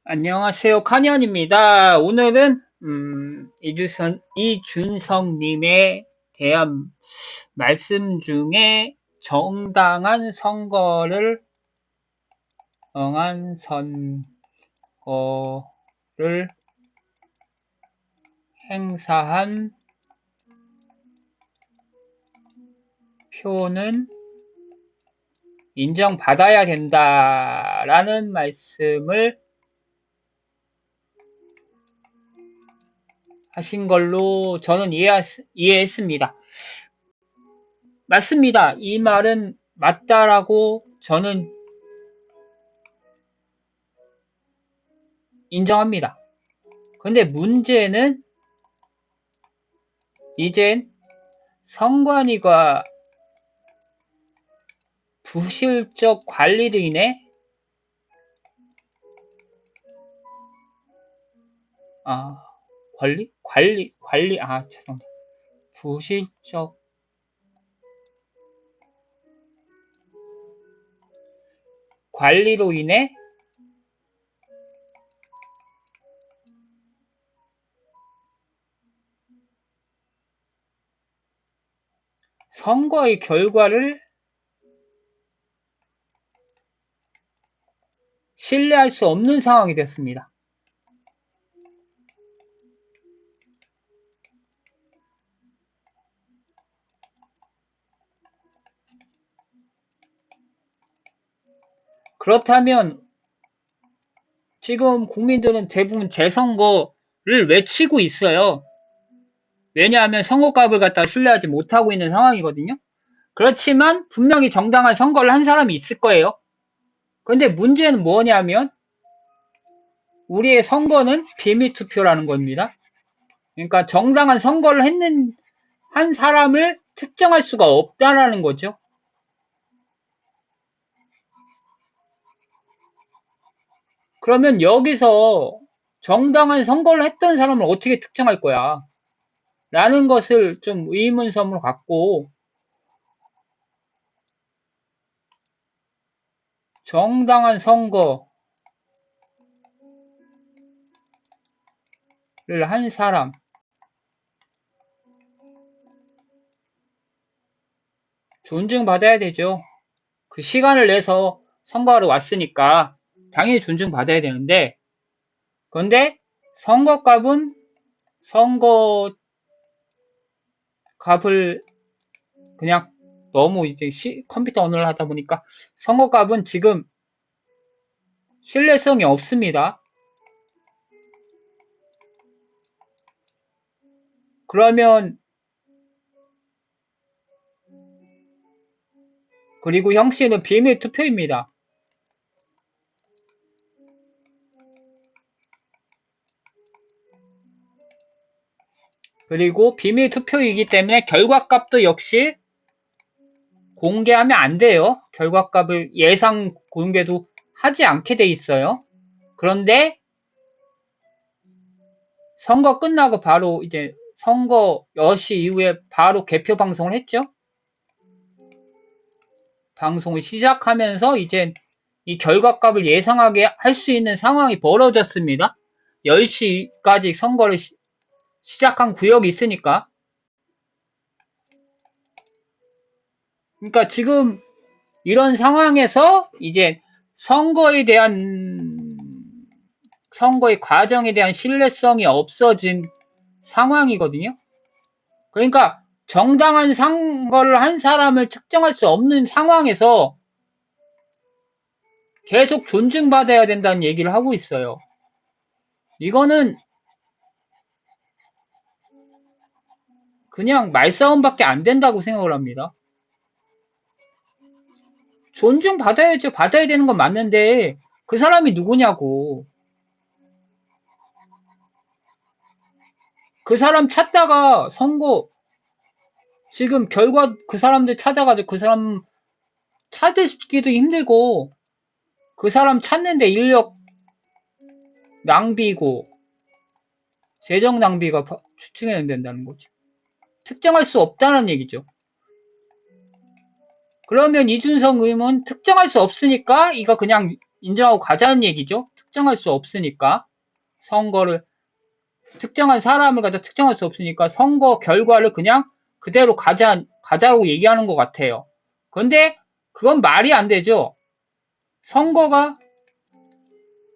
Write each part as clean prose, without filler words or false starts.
안녕하세요. 카니언입니다. 오늘은 이준성님에 대한 말씀 중에 정당한 선거를 행사한 표는 인정받아야 된다라는 말씀을 하신 걸로 저는 이해했습니다. 맞습니다. 이 말은 맞다라고 저는 인정합니다. 근데 문제는 이젠 선관위가 부실적 관리로 인해 죄송합니다. 부실적 관리로 인해 선거의 결과를 신뢰할 수 없는 상황이 됐습니다. 그렇다면 지금 국민들은 대부분 재선거를 외치고 있어요. 왜냐하면 선거값을 갖다 신뢰하지 못하고 있는 상황이거든요. 그렇지만 분명히 정당한 선거를 한 사람이 있을 거예요. 근데 문제는 뭐냐면 우리의 선거는 비밀투표라는 겁니다. 그러니까 정당한 선거를 한 사람을 특정할 수가 없다라는 거죠. 그러면 여기서 정당한 선거를 했던 사람을 어떻게 특정할 거야? 라는 것을 좀 의문점으로 갖고 정당한 선거를 한 사람 존중받아야 되죠. 그 시간을 내서 선거하러 왔으니까 당연히 존중받아야 되는데 그런데 선거값을 그냥 너무 이제 컴퓨터 언어를 하다 보니까 선거값은 지금 신뢰성이 없습니다. 그러면 그리고 형식은 비밀 투표입니다. 그리고 비밀 투표이기 때문에 결과값도 역시 공개하면 안 돼요. 결과값을 예상 공개도 하지 않게 돼 있어요. 그런데 선거 끝나고 바로 이제 선거 10시 이후에 바로 개표 방송을 했죠. 방송을 시작하면서 이제 이 결과값을 예상하게 할 수 있는 상황이 벌어졌습니다. 10시까지 선거를 시작한 구역이 있으니까. 그러니까 지금 이런 상황에서 이제 선거의 과정에 대한 신뢰성이 없어진 상황이거든요. 그러니까 정당한 선거를 한 사람을 특정할 수 없는 상황에서 계속 존중받아야 된다는 얘기를 하고 있어요. 이거는 그냥 말싸움밖에 안 된다고 생각을 합니다. 존중받아야죠. 받아야 되는 건 맞는데 그 사람이 누구냐고. 그 사람 찾다가 선거 지금 결과 그 사람들 찾아가지고 그 사람 찾기도 힘들고 그 사람 찾는데 인력 낭비고 재정 낭비가 추측해야 된다는 거죠. 특정할 수 없다는 얘기죠. 그러면 이준석 의원은 특정할 수 없으니까 이거 그냥 인정하고 가자는 얘기죠. 특정할 수 없으니까, 선거를, 특정한 사람을 갖다 특정할 수 없으니까 선거 결과를 그냥 그대로 가자고 얘기하는 것 같아요. 근데 그건 말이 안 되죠.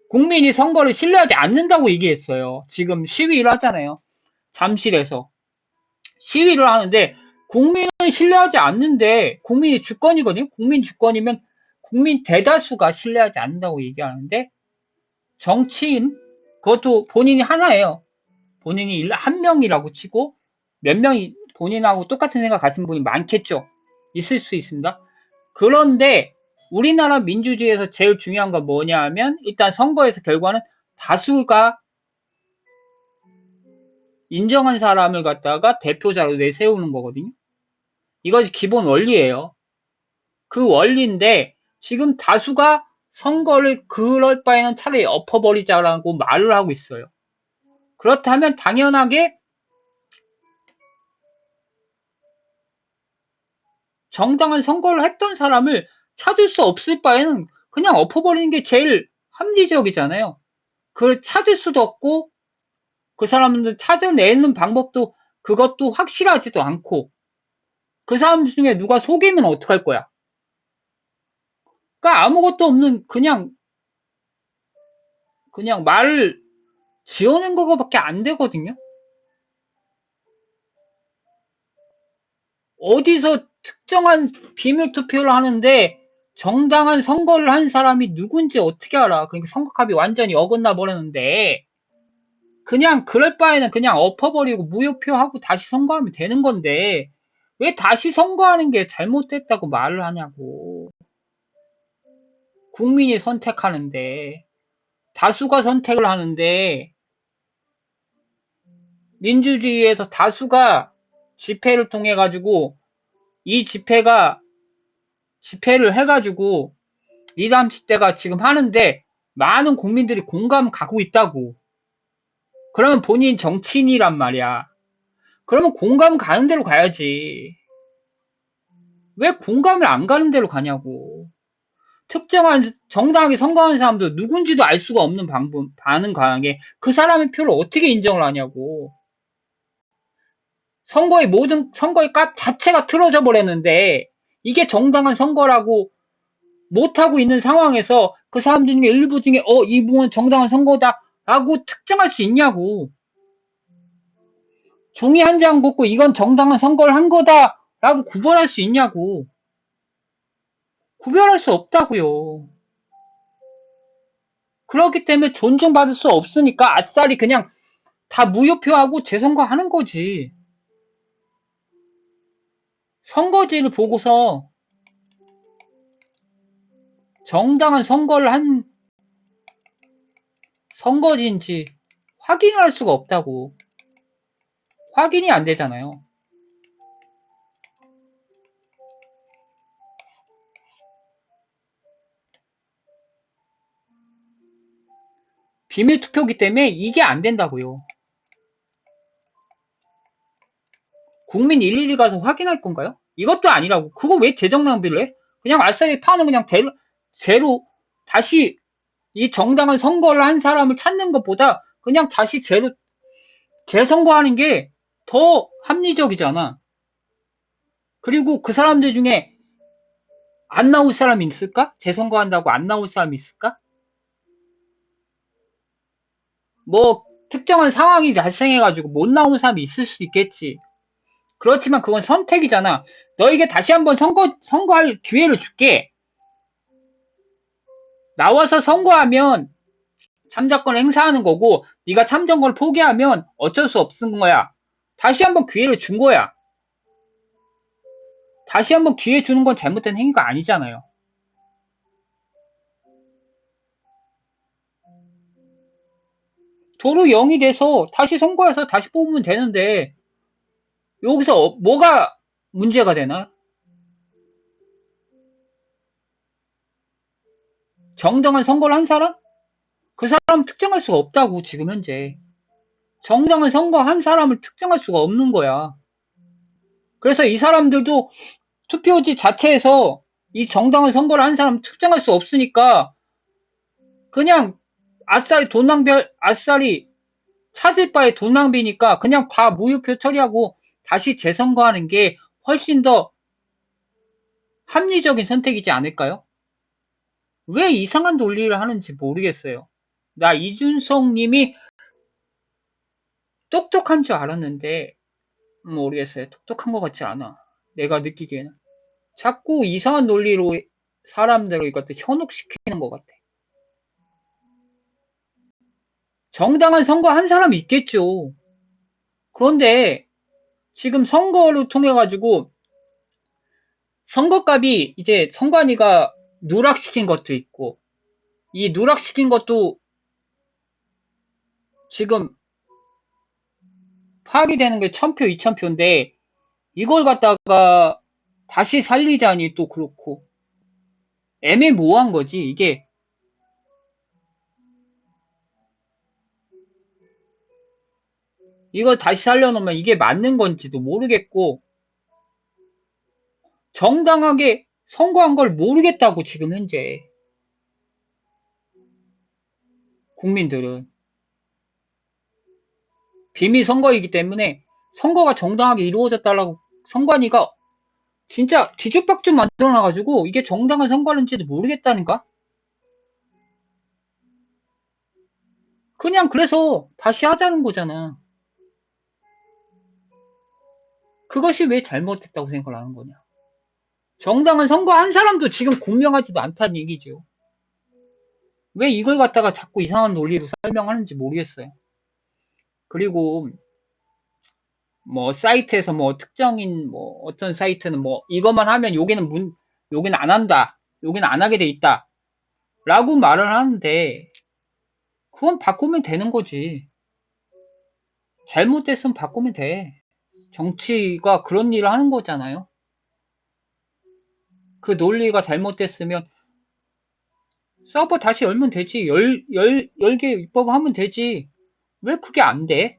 국민이 선거를 신뢰하지 않는다고 얘기했어요. 지금 시위를 하잖아요. 잠실에서. 시위를 하는데 국민은 신뢰하지 않는데 국민이 주권이거든요. 국민 주권이면 국민 대다수가 신뢰하지 않는다고 얘기하는데 정치인 그것도 본인이 하나예요. 본인이 한 명이라고 치고 몇 명이 본인하고 똑같은 생각 가진 분이 많겠죠. 있을 수 있습니다. 그런데 우리나라 민주주의에서 제일 중요한 건 뭐냐 하면 일단 선거에서 결과는 다수가 인정한 사람을 갖다가 대표자로 내세우는 거거든요. 이것이 기본 원리예요. 그 원리인데 지금 다수가 선거를 그럴 바에는 차라리 엎어버리자라고 말을 하고 있어요. 그렇다면 당연하게 정당한 선거를 했던 사람을 찾을 수 없을 바에는 그냥 엎어버리는 게 제일 합리적이잖아요. 그걸 찾을 수도 없고 그 사람들 찾아내는 방법도 그것도 확실하지도 않고 그 사람들 중에 누가 속이면 어떡할 거야. 그러니까 아무것도 없는 그냥 말을 지어낸 거밖에 안 되거든요. 어디서 특정한 비밀 투표를 하는데 정당한 선거를 한 사람이 누군지 어떻게 알아. 그러니까 선거값이 완전히 어긋나 버렸는데 그냥 그럴 바에는 그냥 엎어버리고 무효표하고 다시 선거하면 되는 건데 왜 다시 선거하는 게 잘못됐다고 말을 하냐고. 국민이 선택하는데 다수가 선택을 하는데 민주주의에서 다수가 집회를 통해 가지고 이 집회를 해가지고 20, 30대가 지금 하는데 많은 국민들이 공감 가고 있다고. 그러면 본인 정치인이란 말이야. 그러면 공감 가는 대로 가야지. 왜 공감을 안 가는 대로 가냐고. 특정한 정당하게 선거하는 사람도 누군지도 알 수가 없는 반응 강하게 그 사람의 표를 어떻게 인정을 하냐고. 선거의 값 자체가 틀어져 버렸는데 이게 정당한 선거라고 못하고 있는 상황에서 그 사람들 중에 일부 중에 이 부분은 정당한 선거다 라고 특정할 수 있냐고. 종이 한 장 걷고 이건 정당한 선거를 한 거다 라고 구별할 수 있냐고. 구별할 수 없다고요. 그렇기 때문에 존중받을 수 없으니까 아싸리 그냥 다 무효표하고 재선거 하는 거지. 선거지를 보고서 정당한 선거를 한 선거지인지 확인을 할 수가 없다고. 확인이 안 되잖아요. 비밀 투표기 때문에 이게 안 된다고요. 국민 일일이 가서 확인할 건가요? 이것도 아니라고. 그거 왜 재정 낭비를 해? 그냥 알싸리 파는 그냥 제로 다시 이 정당한 선거를 한 사람을 찾는 것보다 그냥 다시 재선거하는 게 더 합리적이잖아. 그리고 그 사람들 중에 안 나올 사람이 있을까? 재선거한다고 안 나올 사람이 있을까? 뭐 특정한 상황이 발생해가지고 못 나오는 사람이 있을 수 있겠지. 그렇지만 그건 선택이잖아. 너에게 다시 한번 선거할 기회를 줄게. 나와서 선거하면 참작권을 행사하는 거고 네가 참정권을 포기하면 어쩔 수 없는 거야. 다시 한번 기회를 준 거야. 다시 한번 기회 주는 건 잘못된 행위가 아니잖아요. 도로 0이 돼서 다시 선거해서 다시 뽑으면 되는데 여기서 뭐가 문제가 되나? 정당한 선거를 한 사람? 그 사람 특정할 수가 없다고 지금 현재. 정당한 선거 한 사람을 특정할 수가 없는 거야. 그래서 이 사람들도 투표지 자체에서 이 정당한 선거를 한 사람 특정할 수 없으니까 그냥 아싸리 찾을 바에 돈 낭비니까 그냥 다 무효표 처리하고 다시 재선거하는 게 훨씬 더 합리적인 선택이지 않을까요? 왜 이상한 논리를 하는지 모르겠어요. 나 이준석 님이 똑똑한 줄 알았는데 모르겠어요. 똑똑한 것 같지 않아. 내가 느끼기에는. 자꾸 이상한 논리로 사람들을 이것도 현혹시키는 것 같아. 정당한 선거 한 사람이 있겠죠. 그런데 지금 선거를 통해 가지고 선거값이 이제 선관위가 누락시킨 것도 있고 이 누락시킨 것도 지금 파악이 되는 게 1000표, 2000표인데 이걸 갖다가 다시 살리자니 또 그렇고 애매모호한 거지. 이게 이걸 다시 살려놓으면 이게 맞는 건지도 모르겠고 정당하게 선거한 걸 모르겠다고 지금 현재 국민들은 비밀 선거이기 때문에 선거가 정당하게 이루어졌다라고 선관위가 진짜 뒤죽박죽 만들어놔가지고 이게 정당한 선거인지도 모르겠다니까? 그냥 그래서 다시 하자는 거잖아. 그것이 왜 잘못됐다고 생각을 하는 거냐. 정당한 선거 한 사람도 지금 공명하지도 않다는 얘기죠. 왜 이걸 갖다가 자꾸 이상한 논리로 설명하는지 모르겠어요. 그리고 뭐 사이트에서 뭐 특정인 뭐 어떤 사이트는 뭐 이것만 하면 여기는 안 한다. 여기는 안 하게 돼 있다. 라고 말을 하는데 그건 바꾸면 되는 거지. 잘못됐으면 바꾸면 돼. 정치가 그런 일을 하는 거잖아요. 그 논리가 잘못됐으면 서버 다시 열면 되지. 열개 입법하면 되지. 왜 그게 안 돼?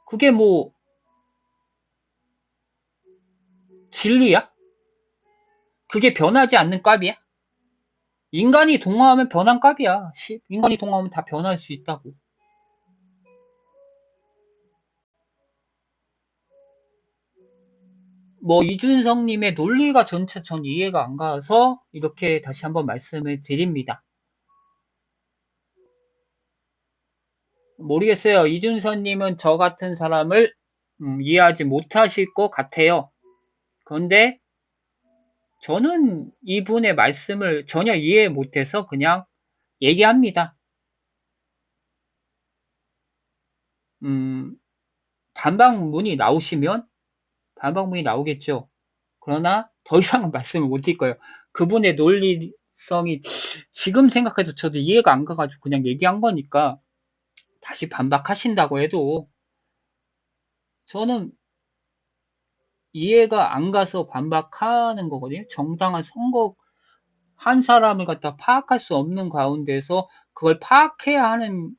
그게 뭐 진리야? 그게 변하지 않는 값이야? 인간이 동화하면 변한 값이야. 인간이 동화하면 다 변할 수 있다고. 뭐 이준석님의 논리가 전체 전 이해가 안 가서 이렇게 다시 한번 말씀을 드립니다. 모르겠어요. 이준석님은 저 같은 사람을 이해하지 못하실 것 같아요. 그런데 저는 이분의 말씀을 전혀 이해 못해서 그냥 얘기합니다. 반박문이 나오겠죠. 그러나 더 이상은 말씀을 못 드릴 거예요. 그분의 논리성이 지금 생각해도 저도 이해가 안 가가지고 그냥 얘기한 거니까 다시 반박하신다고 해도 저는 이해가 안 가서 반박하는 거거든요. 정당한 선거 한 사람을 갖다 파악할 수 없는 가운데서 그걸 파악해야 하는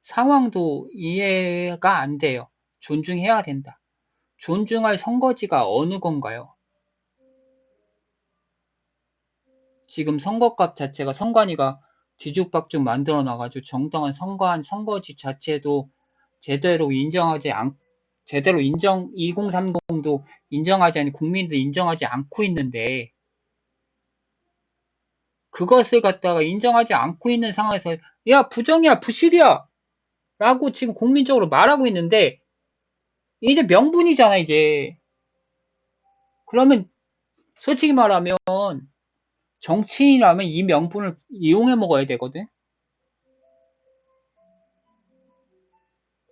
상황도 이해가 안 돼요. 존중해야 된다. 존중할 선거지가 어느 건가요? 지금 선거값 자체가 선관위가 뒤죽박죽 만들어 놔가지고 정당한 선거한 선거지 자체도 제대로 인정하지 않, 제대로 2030도 인정하지 않는 국민들이 인정하지 않고 있는데 그것을 갖다가 인정하지 않고 있는 상황에서 야 부정이야 부실이야 라고 지금 국민적으로 말하고 있는데 이제 명분이잖아 이제. 그러면 솔직히 말하면 정치인이라면 이 명분을 이용해 먹어야 되거든.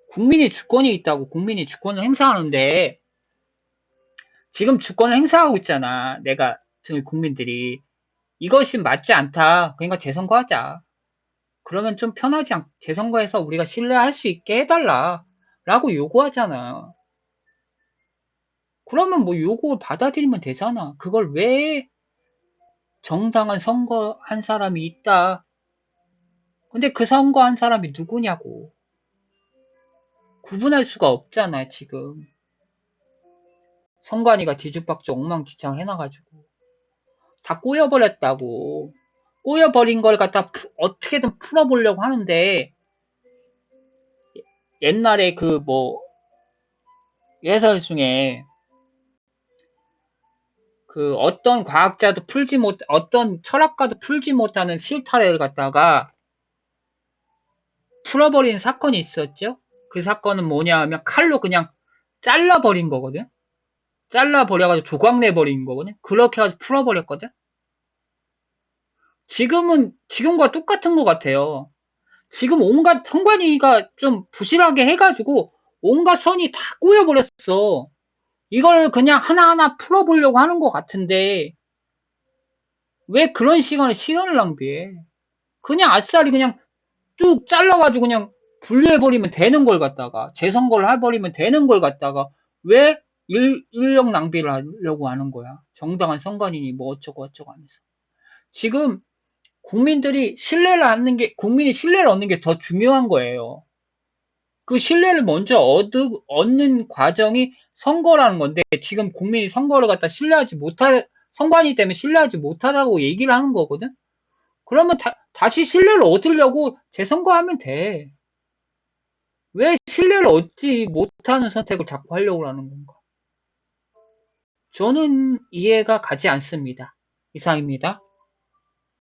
국민이 주권이 있다고 국민이 주권을 행사하는데 지금 주권을 행사하고 있잖아. 저희 국민들이 이것이 맞지 않다. 그러니까 재선거하자. 그러면 좀 편하지 않, 재선거에서 우리가 신뢰할 수 있게 해달라. 라고 요구하잖아. 그러면 뭐 요구 받아들이면 되잖아. 그걸 왜 정당한 선거 한 사람이 있다. 근데 그 선거 한 사람이 누구냐고. 구분할 수가 없잖아, 지금. 선관위가 뒤죽박죽 엉망진창 해놔가지고. 다 꼬여버렸다고. 꼬여버린 걸 갖다 어떻게든 풀어보려고 하는데, 옛날에 예설 중에 어떤 과학자도 어떤 철학가도 풀지 못하는 실타래를 갖다가 풀어버린 사건이 있었죠. 그 사건은 뭐냐 하면 칼로 그냥 잘라버린 거거든. 잘라버려가지고 조각내버린 거거든. 그렇게 해가지고 풀어버렸거든. 지금과 똑같은 것 같아요. 지금 온갖 성관이가 좀 부실하게 해가지고 온갖 선이 다 꼬여버렸어. 이걸 그냥 하나하나 풀어보려고 하는 것 같은데 왜 그런 시간을 낭비해? 그냥 아싸리 그냥 뚝 잘라가지고 그냥 분리해버리면 되는 걸 갖다가 재선거를 해버리면 되는 걸 갖다가 왜 인력 낭비를 하려고 하는 거야? 정당한 선관위니 뭐 어쩌고 어쩌고 하면서. 지금 국민이 신뢰를 얻는 게 더 중요한 거예요. 그 신뢰를 먼저 얻는 과정이 선거라는 건데 지금 국민이 선거를 갖다 선관위 때문에 신뢰하지 못하다고 얘기를 하는 거거든. 그러면 다시 신뢰를 얻으려고 재선거하면 돼. 왜 신뢰를 얻지 못하는 선택을 자꾸 하려고 하는 건가? 저는 이해가 가지 않습니다. 이상입니다.